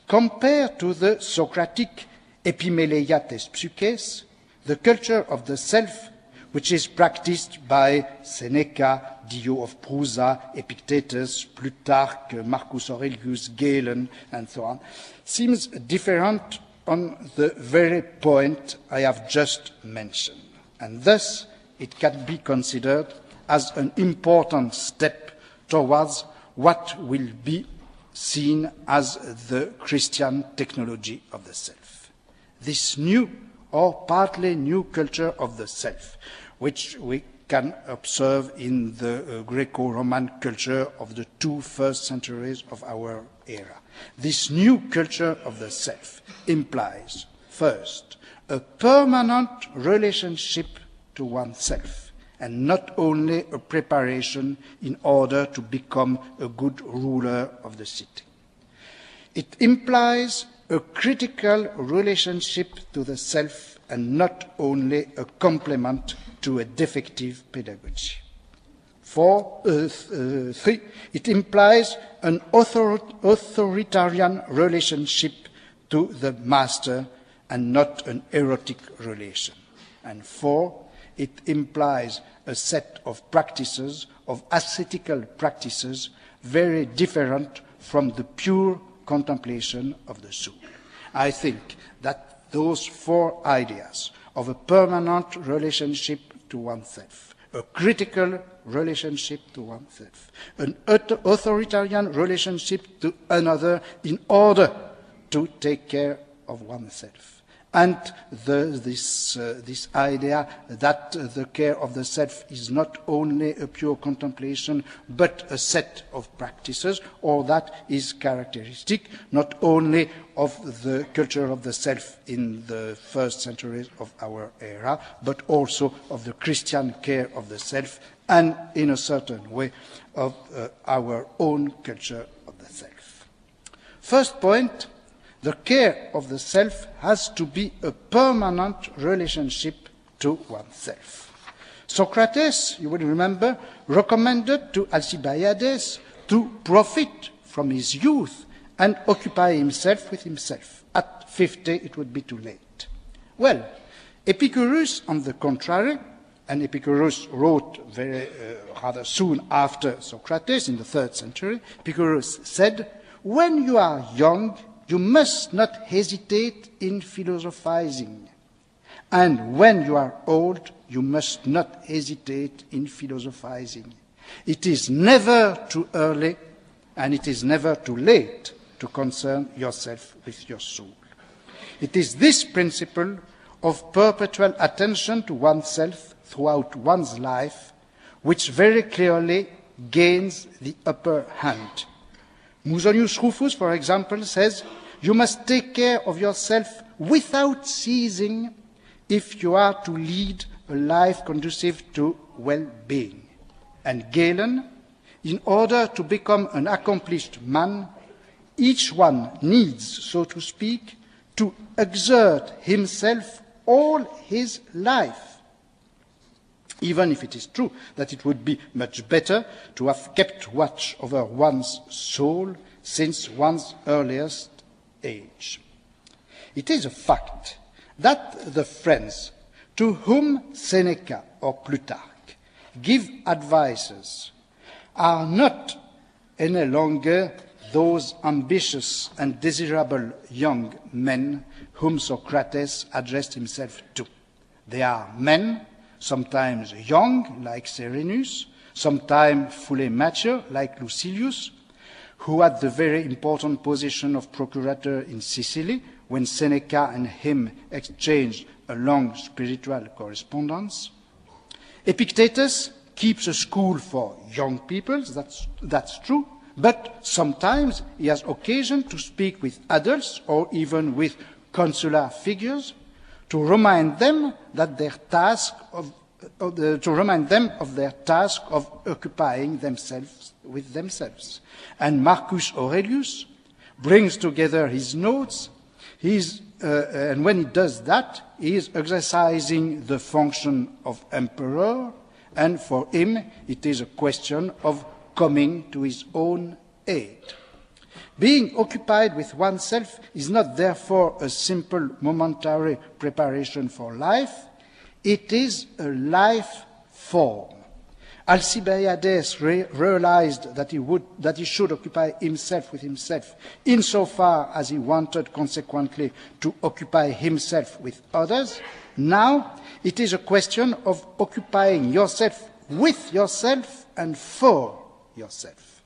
Compared to the Socratic epimeleia tes psyches, the culture of the self, which is practiced by Seneca, Dio of Prusa, Epictetus, Plutarch, Marcus Aurelius, Galen, and so on, seems different on the very point I have just mentioned, and thus it can be considered as an important step towards what will be seen as the Christian technology of the self. This new or partly new culture of the self, which we can observe in the Greco-Roman culture of the two first centuries of our era. This new culture of the self implies, first, a permanent relationship to oneself, and not only a preparation in order to become a good ruler of the city. It implies a critical relationship to the self and not only a complement to a defective pedagogy. 3, it implies an authoritarian relationship to the master and not an erotic relation. And 4, it implies a set of practices, of ascetical practices, very different from the pure contemplation of the soul. I think that those 4 ideas of a permanent relationship to oneself, a critical relationship to oneself, an authoritarian relationship to another in order to take care of oneself, and this idea that the care of the self is not only a pure contemplation but a set of practices, or that is characteristic not only of the culture of the self in the first centuries of our era, but also of the Christian care of the self, and in a certain way of our own culture of the self. First point, the care of the self has to be a permanent relationship to oneself. Socrates, you will remember, recommended to Alcibiades to profit from his youth and occupy himself with himself. At 50, it would be too late. Well, Epicurus, on the contrary, and Epicurus wrote rather soon after Socrates, in the 3rd century, Epicurus said, "When you are young, you must not hesitate in philosophizing. And when you are old, you must not hesitate in philosophizing. It is never too early, and it is never too late to concern yourself with your soul." It is this principle of perpetual attention to oneself throughout one's life which very clearly gains the upper hand. Musonius Rufus, for example, says, "You must take care of yourself without ceasing if you are to lead a life conducive to well-being." And Galen, "In order to become an accomplished man, each one needs, so to speak, to exert himself all his life, even if it is true that it would be much better to have kept watch over one's soul since one's earliest age." It is a fact that the friends to whom Seneca or Plutarch give advices are not any longer those ambitious and desirable young men whom Socrates addressed himself to. They are men, sometimes young, like Serenus, sometimes fully mature, like Lucilius, who had the very important position of procurator in Sicily when Seneca and him exchanged a long spiritual correspondence. Epictetus keeps a school for young people, that's true, but sometimes he has occasion to speak with adults or even with consular figures to remind them that their task of occupying themselves with themselves. And Marcus Aurelius brings together his notes, and when he does that, he is exercising the function of emperor, and for him it is a question of coming to his own aid. Being occupied with oneself is not therefore a simple momentary preparation for life, it is a life form. Alcibiades realized that he should occupy himself with himself insofar as he wanted consequently to occupy himself with others. Now it is a question of occupying yourself with yourself and for yourself.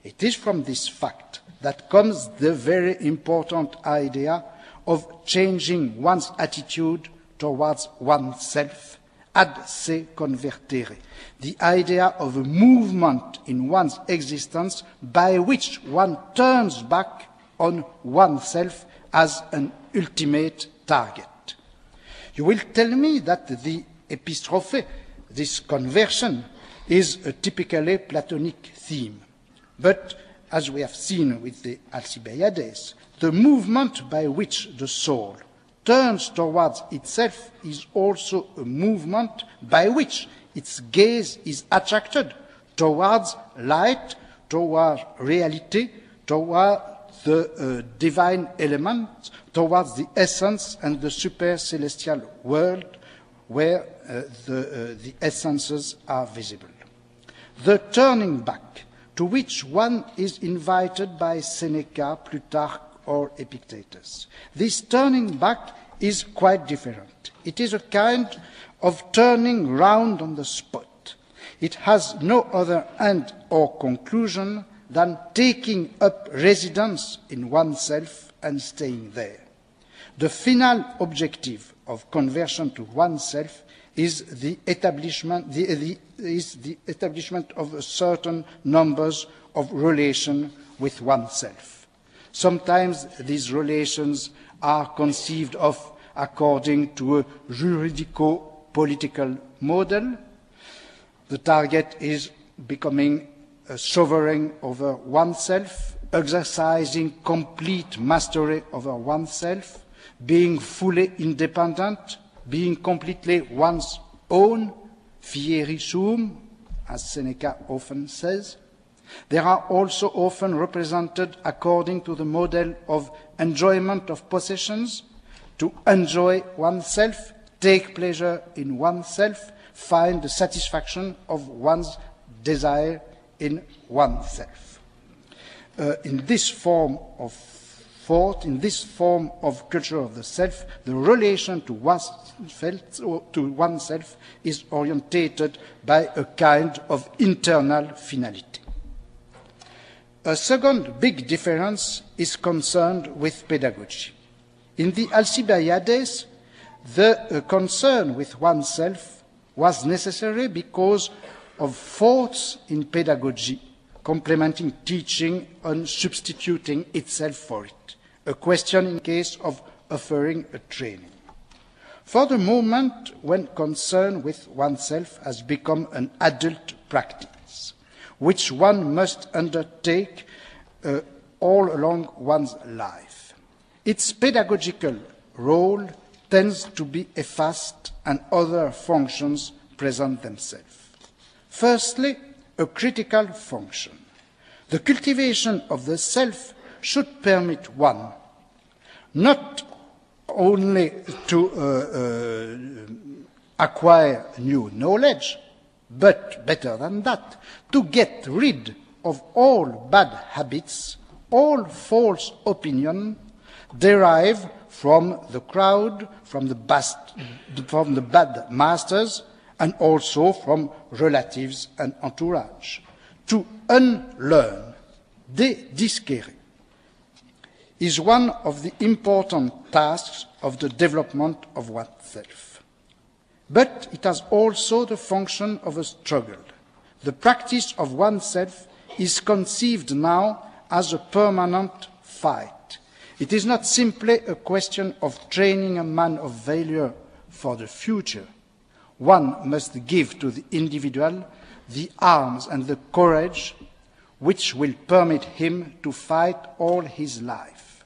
It is from this fact that comes the very important idea of changing one's attitude towards oneself, ad se convertere, the idea of a movement in one's existence by which one turns back on oneself as an ultimate target. You will tell me that the epistrophe, this conversion, is a typically Platonic theme. But, as we have seen with the Alcibiades, the movement by which the soul turns towards itself is also a movement by which its gaze is attracted towards light, towards reality, towards the divine element, towards the essence and the super-celestial world where the essences are visible. The turning back to which one is invited by Seneca, Plutarch, or Epictetus. This turning back is quite different. It is a kind of turning round on the spot. It has no other end or conclusion than taking up residence in oneself and staying there. The final objective of conversion to oneself is the establishment of a certain numbers of relations with oneself. Sometimes these are conceived of according to a juridico-political model. The target is becoming a sovereign over oneself, exercising complete mastery over oneself, being fully independent, being completely one's own, fieri sum, as Seneca often says. They are also often represented according to the model of enjoyment of possessions, to enjoy oneself, take pleasure in oneself, find the satisfaction of one's desire in oneself. In this form of thought, in this form of culture of the self, the relation to oneself is orientated by a kind of internal finality. A second big difference is concerned with pedagogy. In the Alcibiades, the concern with oneself was necessary because of faults in pedagogy, complementing teaching and substituting itself for it, a question in case of offering a training. For the moment, when concern with oneself has become an adult practice, which one must undertake all along one's life, its pedagogical role tends to be effaced and other functions present themselves. Firstly, a critical function. The cultivation of the self should permit one not only to acquire new knowledge, but better than that, to get rid of all bad habits, all false opinion derived from the crowd, from the bad masters, and also from relatives and entourage. To unlearn, dédisquérer, is one of the important tasks of the development of oneself. But it has also the function of a struggle. The practice of oneself is conceived now as a permanent fight. It is not simply a question of training a man of valor for the future. One must give to the individual the arms and the courage which will permit him to fight all his life.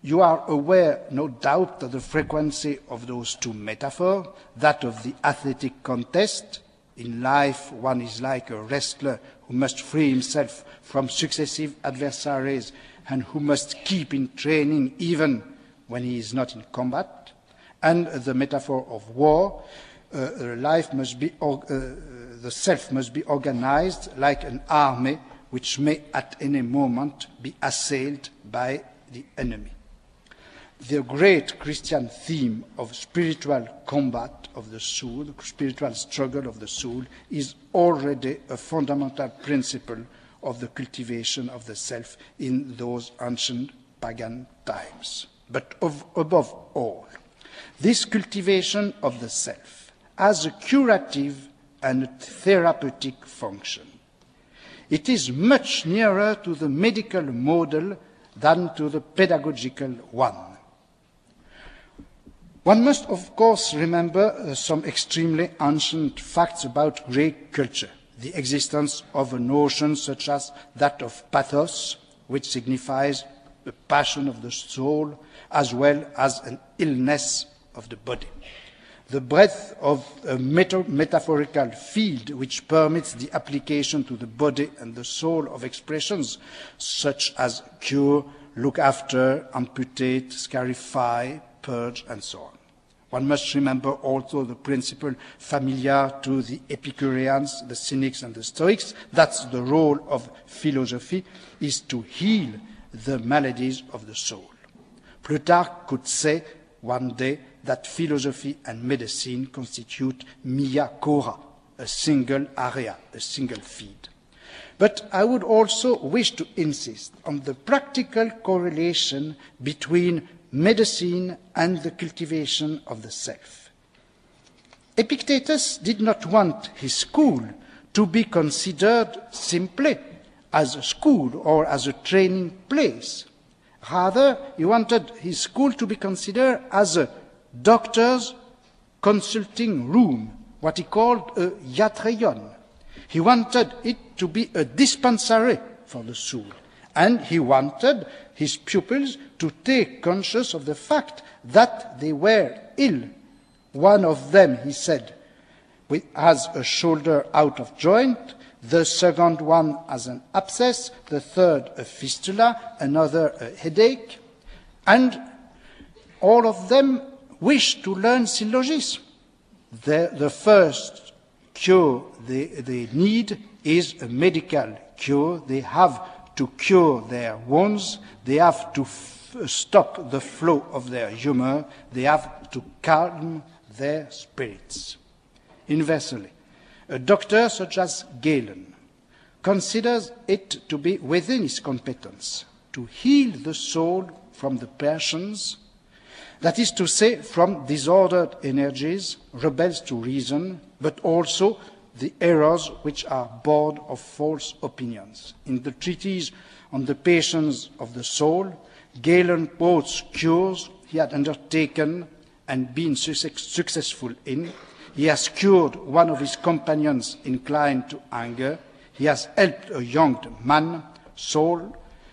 You are aware, no doubt, of the frequency of those two metaphors, that of the athletic contest. In life, one is like a wrestler who who must free himself from successive adversaries and who must keep in training even when he is not in combat, and the metaphor of war, the self must be organized like an army which may at any moment be assailed by the enemy. The great Christian theme of spiritual combat of the soul, spiritual struggle of the soul, is already a fundamental principle of the cultivation of the self in those ancient pagan times. But above all, this cultivation of the self has a curative and a therapeutic function. It is much nearer to the medical model than to the pedagogical one. One must, of course, remember some extremely ancient facts about Greek culture, the existence of a notion such as that of pathos, which signifies the passion of the soul, as well as an illness of the body. The breadth of a metaphorical field which permits the application to the body and the soul of expressions such as cure, look after, amputate, scarify, purge, and so on. One must remember also the principle familiar to the Epicureans, the Cynics, and the Stoics, that the role of philosophy is to heal the maladies of the soul. Plutarch could say one day that philosophy and medicine constitute mia cora, a single area, a single field. But I would also wish to insist on the practical correlation between medicine and the cultivation of the self. Epictetus did not want his school to be considered simply as a school or as a training place. Rather, he wanted his school to be considered as a doctor's consulting room, what he called a iatreion. He wanted it to be a dispensary for the soul, and he wanted his pupils to take conscious of the fact that they were ill. One of them, he said, has a shoulder out of joint, the second one has an abscess, the third a fistula, another a headache, and all of them wish to learn syllogism. The first cure they need is a medical cure. They have to cure their wounds. They have to stop the flow of their humor. They have to calm their spirits. Inversely, a doctor such as Galen considers it to be within his competence to heal the soul from the passions, that is to say, from disordered energies, rebels to reason, but also the errors which are born of false opinions. In the treatise on the patients of the soul, Galen quotes cures he had undertaken and been successful in. He has cured one of his companions inclined to anger. He has helped a young man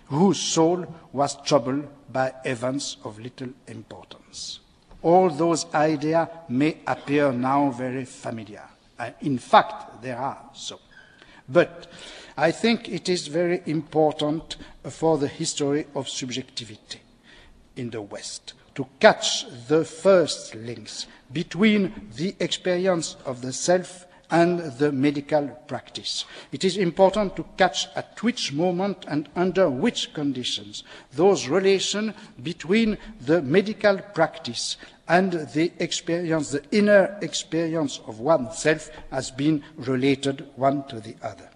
whose soul was troubled by events of little importance. All those ideas may appear now very familiar. In fact, they are so. But I think it is very important for the history of subjectivity in the West to catch the first links between the experience of the self and the medical practice. It is important to catch at which moment and under which conditions those relations between the medical practice and the experience, the inner experience of oneself, has been related one to the other.